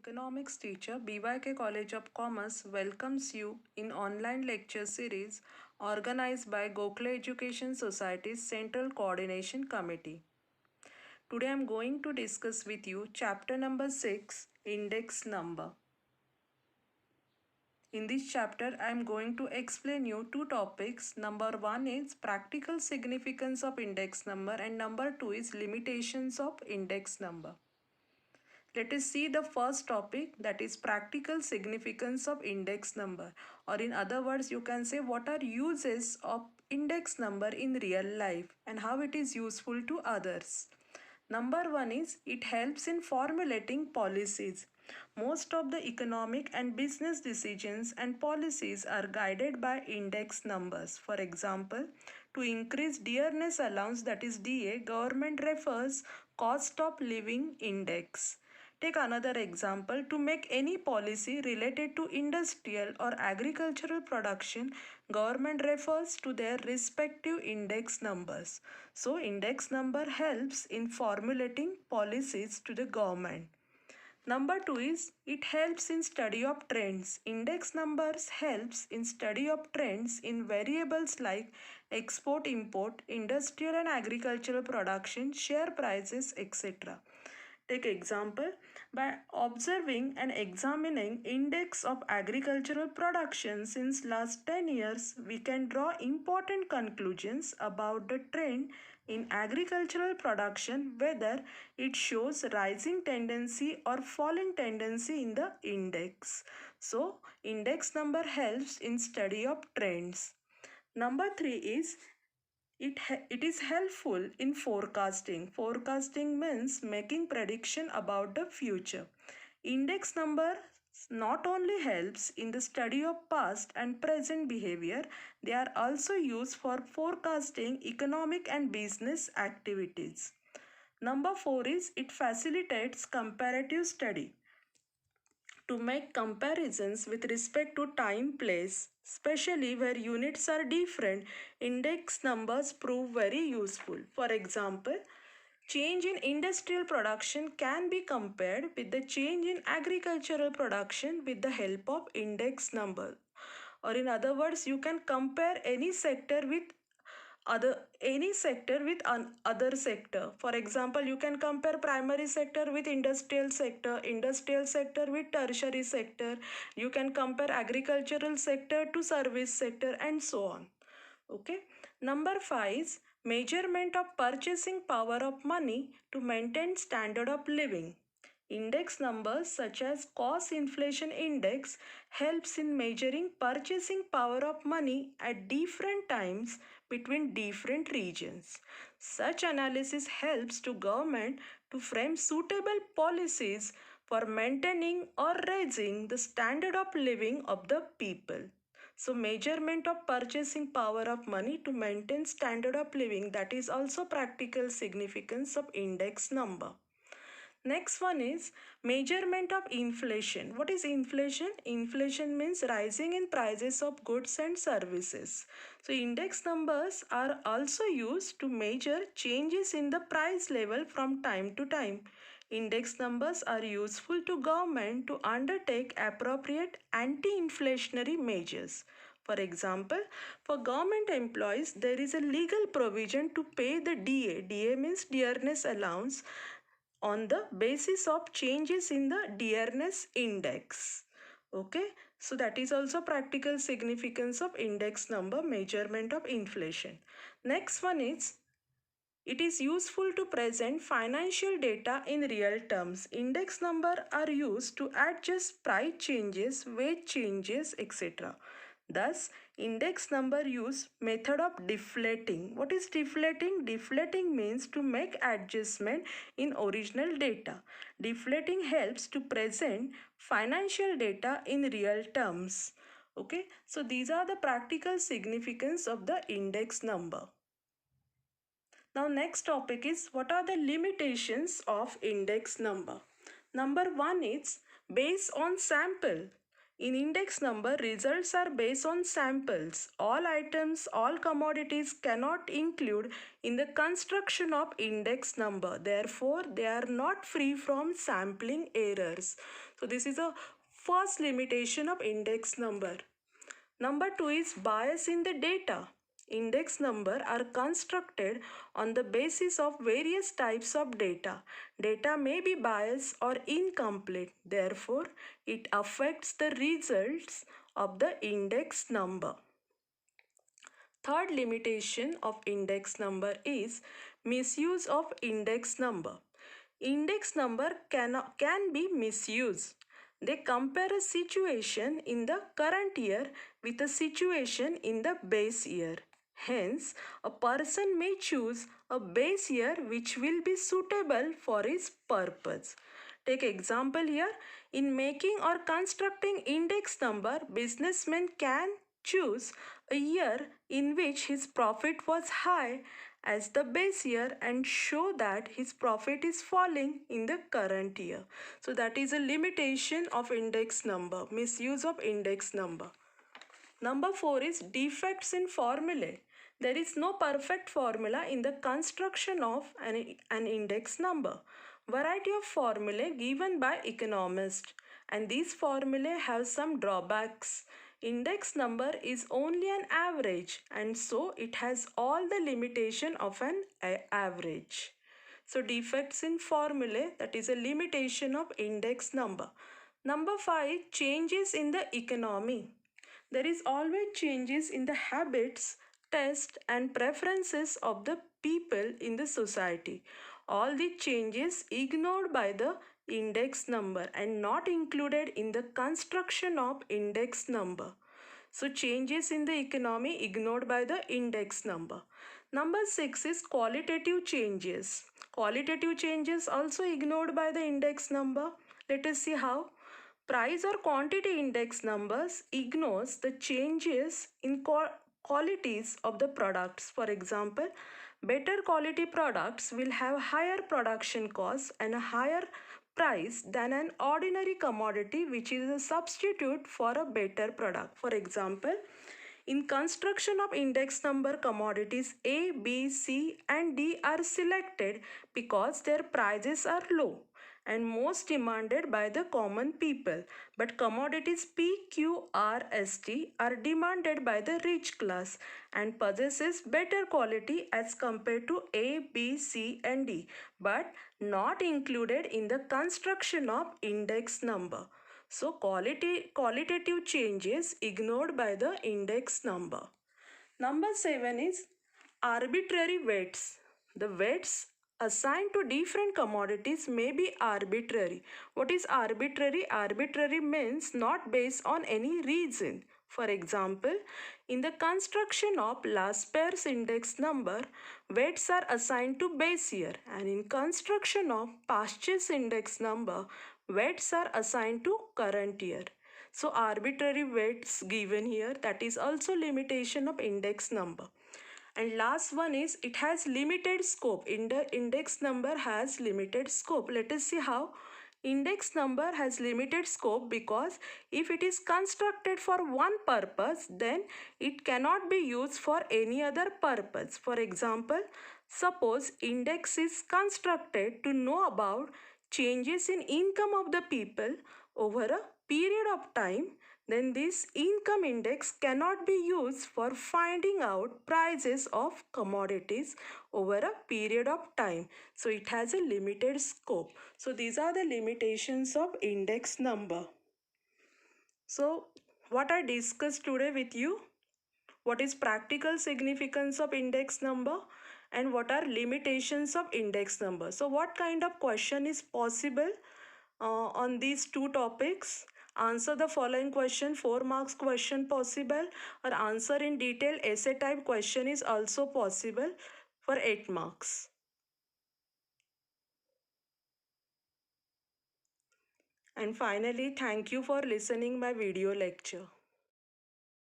Economics teacher, BYK College of Commerce welcomes you in online lecture series organized by Gokhale Education Society's Central Coordination Committee. Today I am going to discuss with you chapter number 6, Index Number. In this chapter, I am going to explain you two topics. Number 1 is practical significance of index number and number 2 is limitations of index number. Let us see the first topic, that is practical significance of index number, or in other words you can say what are uses of index number in real life and how it is useful to others. Number 1 is it helps in formulating policies. Most of the economic and business decisions and policies are guided by index numbers. For example, to increase dearness allowance, that is DA, government refers cost of living index. Take another example. To make any policy related to industrial or agricultural production, government refers to their respective index numbers. So, index number helps in formulating policies to the government. Number 2 is it helps in study of trends. Index numbers helps in study of trends in variables like export, import, industrial and agricultural production, share prices, etc. Take example, by observing and examining index of agricultural production since last 10 years, we can draw important conclusions about the trend in agricultural production, whether it shows rising tendency or falling tendency in the index. So, index number helps in study of trends. Number 3 is it is helpful in forecasting. Forecasting means making prediction about the future. Index number not only helps in the study of past and present behavior, they are also used for forecasting economic and business activities. Number 4 is it facilitates comparative study. To make comparisons with respect to time, place, especially where units are different, index numbers prove very useful. For example, change in industrial production can be compared with the change in agricultural production with the help of index number. Or in other words, you can compare any sector with other sector. For example, you can compare primary sector with industrial sector with tertiary sector. You can compare agricultural sector to service sector and so on. Okay. Number 5 is measurement of purchasing power of money to maintain standard of living. Index numbers such as cost inflation index helps in measuring purchasing power of money at different times between different regions. Such analysis helps to government to frame suitable policies for maintaining or raising the standard of living of the people. So measurement of purchasing power of money to maintain standard of living, that is also practical significance of index number. Next one is measurement of inflation. What is inflation? Inflation means rising in prices of goods and services. So index numbers are also used to measure changes in the price level from time to time. Index numbers are useful to government to undertake appropriate anti-inflationary measures. For example, for government employees, there is a legal provision to pay the DA. DA means dearness allowance on the basis of changes in the dearness index. Okay, so that is also practical significance of index number, measurement of inflation. Next one is it is useful to present financial data in real terms. Index number are used to adjust price changes, wage changes, etc. Thus, index number use method of deflating. What is deflating? Deflating means to make adjustment in original data. Deflating helps to present financial data in real terms. Okay, so these are the practical significance of the index number. Now next topic is what are the limitations of index number. Number 1 is based on sample. In index number, results are based on samples. All items, all commodities cannot include in the construction of index number. Therefore, they are not free from sampling errors. So this is a first limitation of index number. Number 2 is bias in the data. Index number are constructed on the basis of various types of data. Data may be biased or incomplete. Therefore, it affects the results of the index number. Third limitation of index number is misuse of index number. Index number can be misused. They compare a situation in the current year with a situation in the base year. Hence, a person may choose a base year which will be suitable for his purpose. Take example here. In making or constructing index number, businessmen can choose a year in which his profit was high as the base year and show that his profit is falling in the current year. So that is a limitation of index number, misuse of index number. Number 4 is defects in formulae. There is no perfect formula in the construction of an index number. Variety of formulae given by economists, and these formulae have some drawbacks. Index number is only an average, and so it has all the limitation of an average. So defects in formulae, that is a limitation of index number. Number 5, changes in the economy. There is always changes in the habits, tastes and preferences of the people in the society. All the changes ignored by the index number and not included in the construction of index number. So changes in the economy ignored by the index number. Number 6 is qualitative changes. Qualitative changes also ignored by the index number. Let us see how. Price or quantity index numbers ignores the changes in qualities of the products. For example, better quality products will have higher production costs and a higher price than an ordinary commodity which is a substitute for a better product. For example, in construction of index number, commodities A, B, C and D are selected because their prices are low and most demanded by the common people. But commodities P, Q, R, S, T are demanded by the rich class and possesses better quality as compared to A, B, C and D, but not included in the construction of index number. So qualitative changes ignored by the index number. Number 7 is arbitrary weights. The weights assigned to different commodities may be arbitrary. What is arbitrary? Arbitrary means not based on any reason. For example, in the construction of last pairs index number, weights are assigned to base year, and in construction of purchase index number, weights are assigned to current year. So arbitrary weights given here, that is also limitation of index number. And last one is it has limited scope. Index number has limited scope. Let us see how. Index number has limited scope because if it is constructed for one purpose, then it cannot be used for any other purpose. For example, suppose index is constructed to know about changes in income of the people over a period of time, then this income index cannot be used for finding out prices of commodities over a period of time. So it has a limited scope. So these are the limitations of index number. So what I discussed today with you, what is practical significance of index number and what are limitations of index number. So what kind of question is possible on these two topics? Answer the following question, 4 marks question possible, or answer in detail essay type question is also possible for 8 marks. And finally, thank you for listening my video lecture.